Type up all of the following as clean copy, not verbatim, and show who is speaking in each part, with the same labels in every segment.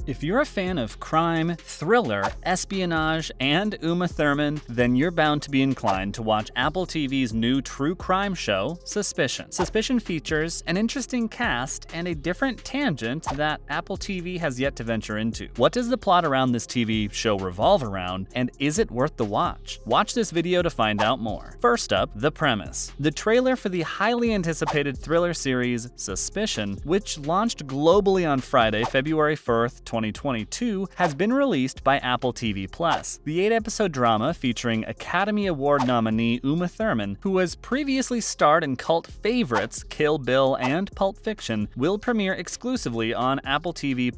Speaker 1: If you're a fan of crime, thriller, espionage, and Uma Thurman, then you're bound to be inclined to watch Apple TV's new true crime show, Suspicion. Suspicion features an interesting cast and a different tangent that Apple TV has yet to venture into. What does the plot around this TV show revolve around, and is it worth the watch? Watch this video to find out more. First up, the premise. The trailer for the highly anticipated thriller series, Suspicion, which launched globally on Friday, February 4th, 2022, has been released by Apple TV+. The 8-episode drama featuring Academy Award nominee Uma Thurman, who has previously starred in cult favorites Kill Bill and Pulp Fiction, will premiere exclusively on Apple TV+,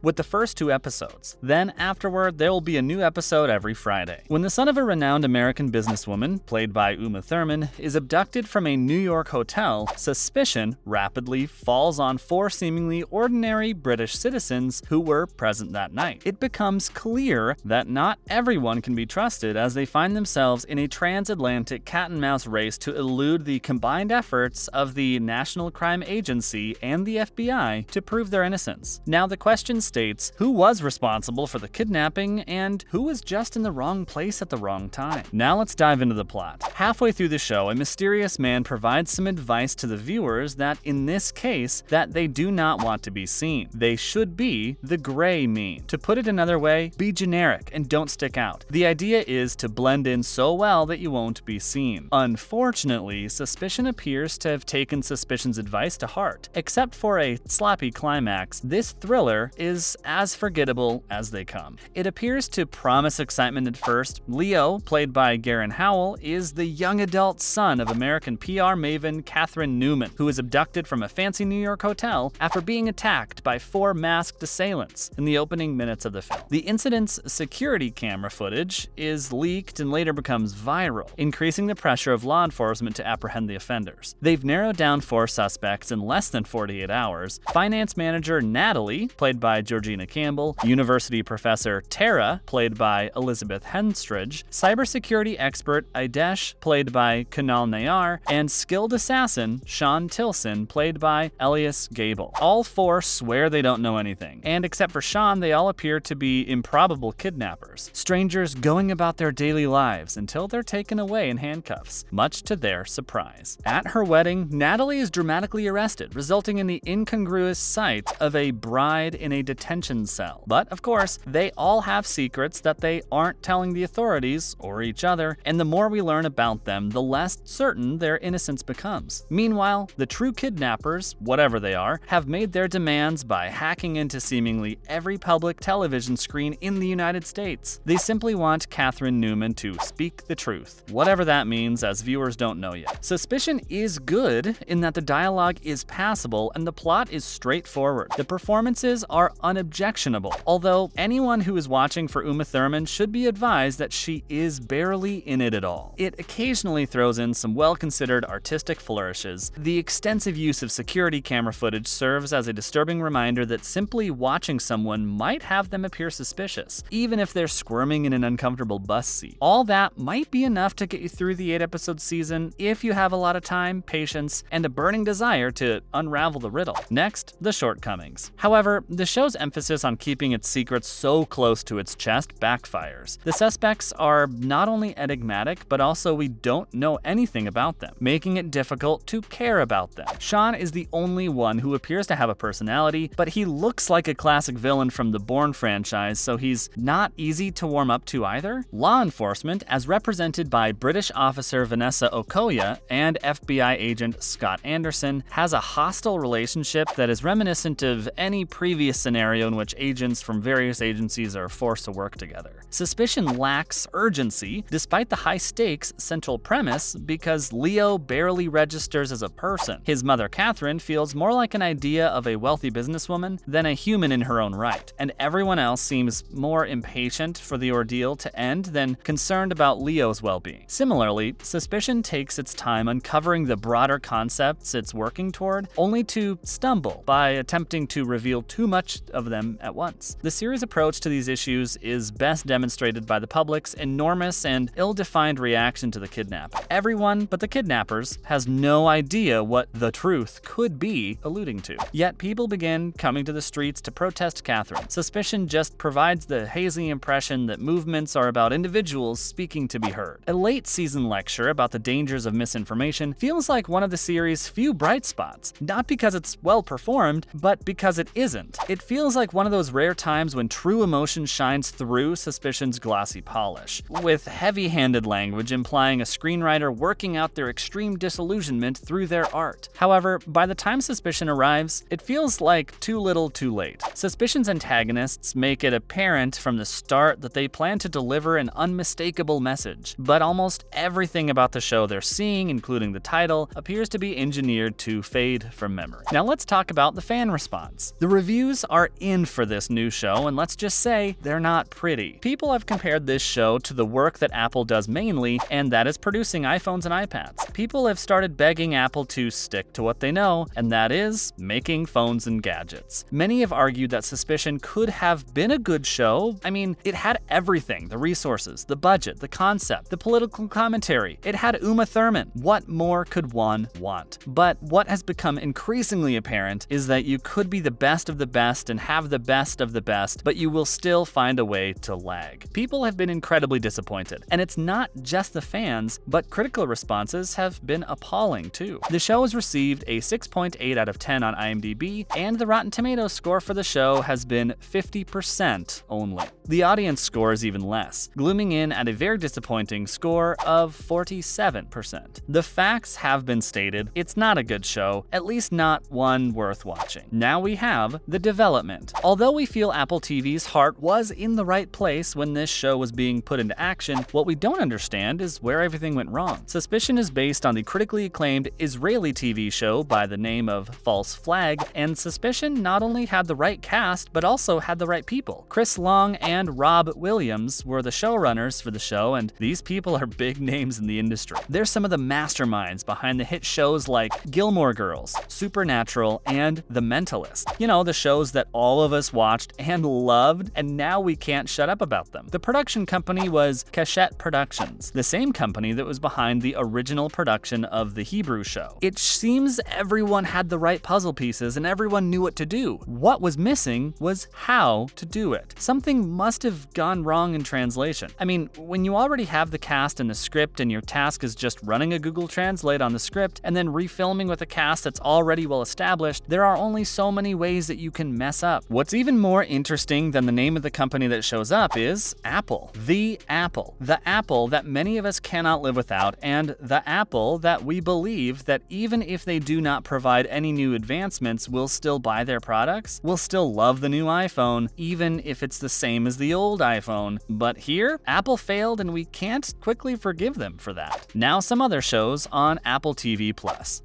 Speaker 1: with the first 2 episodes. Then afterward, there will be a new episode every Friday. When the son of a renowned American businesswoman, played by Uma Thurman, is abducted from a New York hotel, suspicion rapidly falls on 4 seemingly ordinary British citizens who were present that night. It becomes clear that not everyone can be trusted as they find themselves in a transatlantic cat-and-mouse race to elude the combined efforts of the National Crime Agency and the FBI to prove their innocence. Now the question states, who was responsible for the kidnapping and who was just in the wrong place at the wrong time? Now let's dive into the plot. Halfway through the show, a mysterious man provides some advice to the viewers that in this case, that they do not want to be seen. They should be the gray mean. To put it another way, be generic and don't stick out. The idea is to blend in so well that you won't be seen. Unfortunately, Suspicion appears to have taken Suspicion's advice to heart. Except for a sloppy climax, this thriller is as forgettable as they come. It appears to promise excitement at first. Leo, played by Garen Howell, is the young adult son of American PR maven Catherine Newman, who is abducted from a fancy New York hotel after being attacked by 4 masked assailants in the opening minutes of the film. The incident's security camera footage is leaked and later becomes viral, increasing the pressure of law enforcement to apprehend the offenders. They've narrowed down 4 suspects in less than 48 hours. Finance manager Natalie, played by Georgina Campbell, university professor Tara, played by Elizabeth Henstridge, cybersecurity expert Aidesh, played by Kunal Nayar, and skilled assassin Sean Tilson, played by Elias Gable. All 4 swear they don't know anything, and except for Sean, they all appear to be improbable kidnappers, strangers going about their daily lives until they're taken away in handcuffs, much to their surprise. At her wedding, Natalie is dramatically arrested, resulting in the incongruous sight of a bride in a detention cell. But of course, they all have secrets that they aren't telling the authorities or each other, and the more we learn about them, the less certain their innocence becomes. Meanwhile, the true kidnappers, whatever they are, have made their demands by hacking into seemingly every public television screen in the United States. They simply want Catherine Newman to speak the truth, whatever that means, as viewers don't know yet. Suspicion is good in that the dialogue is passable and the plot is straightforward. The performances are unobjectionable, although anyone who is watching for Uma Thurman should be advised that she is barely in it at all. It occasionally throws in some well-considered artistic flourishes. The extensive use of security camera footage serves as a disturbing reminder that simply watching someone might have them appear suspicious, even if they're squirming in an uncomfortable bus seat. All that might be enough to get you through the 8-episode season if you have a lot of time, patience, and a burning desire to unravel the riddle. Next, the shortcomings. However, the show's emphasis on keeping its secrets so close to its chest backfires. The suspects are not only enigmatic, but also we don't know anything about them, making it difficult to care about them. Sean is the only one who appears to have a personality, but he looks like a classic villain from the Bourne franchise, so he's not easy to warm up to either. Law enforcement, as represented by British officer Vanessa Okoye and FBI agent Scott Anderson, has a hostile relationship that is reminiscent of any previous scenario in which agents from various agencies are forced to work together. Suspicion lacks urgency, despite the high-stakes central premise, because Leo barely registers as a person. His mother Catherine feels more like an idea of a wealthy businesswoman than a human in her own right, and everyone else seems more impatient for the ordeal to end than concerned about Leo's well-being. Similarly, Suspicion takes its time uncovering the broader concepts it's working toward, only to stumble by attempting to reveal too much of them at once. The series' approach to these issues is best demonstrated by the public's enormous and ill-defined reaction to the kidnapping. Everyone but the kidnappers has no idea what the truth could be alluding to. Yet people begin coming to the streets to protest just Catherine. Suspicion just provides the hazy impression that movements are about individuals speaking to be heard. A late season lecture about the dangers of misinformation feels like one of the series' few bright spots, not because it's well performed, but because it isn't. It feels like one of those rare times when true emotion shines through Suspicion's glossy polish, with heavy-handed language implying a screenwriter working out their extreme disillusionment through their art. However, by the time Suspicion arrives, it feels like too little too late. Suspicion's antagonists make it apparent from the start that they plan to deliver an unmistakable message, but almost everything about the show they're seeing, including the title, appears to be engineered to fade from memory. Now let's talk about the fan response. The reviews are in for this new show, and let's just say they're not pretty. People have compared this show to the work that Apple does mainly, and that is producing iPhones and iPads. People have started begging Apple to stick to what they know, and that is making phones and gadgets. Many have argued that Suspicion could have been a good show. I mean, it had everything: the resources, the budget, the concept, the political commentary. It had Uma Thurman. What more could one want? But what has become increasingly apparent is that you could be the best of the best and have the best of the best, but you will still find a way to lag. People have been incredibly disappointed, and it's not just the fans, but critical responses have been appalling too. The show has received a 6.8 out of 10 on IMDb, and the Rotten Tomatoes score for the show has been 50% only. The audience score is even less, glooming in at a very disappointing score of 47%. The facts have been stated: it's not a good show, at least not one worth watching. Now we have the development. Although we feel Apple TV's heart was in the right place when this show was being put into action, what we don't understand is where everything went wrong. Suspicion is based on the critically acclaimed Israeli TV show by the name of False Flag, and Suspicion not only had the right cast, but also had the right people. Chris Long and Rob Williams were the showrunners for the show, and these people are big names in the industry. They're some of the masterminds behind the hit shows like Gilmore Girls, Supernatural, and The Mentalist. You know, the shows that all of us watched and loved, and now we can't shut up about them. The production company was Cachette Productions, the same company that was behind the original production of The Hebrew Show. It seems everyone had the right puzzle pieces and everyone knew what to do. What was missing was how to do it. Something must have gone wrong in translation. I mean, when you already have the cast and the script and your task is just running a Google Translate on the script and then refilming with a cast that's already well established, there are only so many ways that you can mess up. What's even more interesting than the name of the company that shows up is Apple. The Apple. The Apple that many of us cannot live without, and the Apple that we believe that even if they do not provide any new advancements, we'll still buy their products. We'll still love the new iPhone, even if it's the same as the old iPhone. But here, Apple failed, and we can't quickly forgive them for that. Now some other shows on Apple TV+.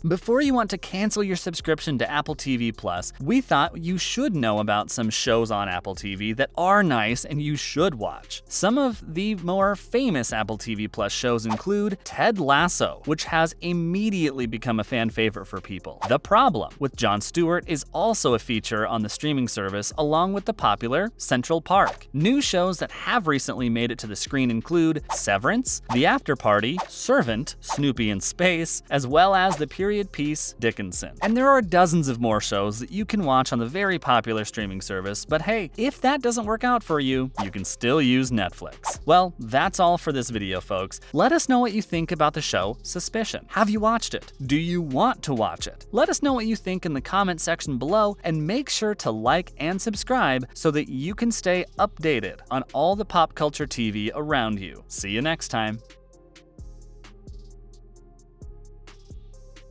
Speaker 1: Before you want to cancel your subscription to Apple TV+, we thought you should know about some shows on Apple TV that are nice and you should watch. Some of the more famous Apple TV+ shows include Ted Lasso, which has immediately become a fan favorite for people. The Problem with Jon Stewart is also a feature on the streaming service, along with the popular Central Park. New shows that have recently made it to the screen include Severance, The After Party, Servant, Snoopy in Space, as well as the period piece Dickinson. And there are dozens of more shows that you can watch on the very popular streaming service, but hey, if that doesn't work out for you, you can still use Netflix. Well, that's all for this video, folks. Let us know what you think about the show Suspicion. Have you watched it? Do you want to watch it? Let us know what you think in the comment section below, and make sure to like and subscribe so that you can stay updated on all the pop culture TV around you. See you next time.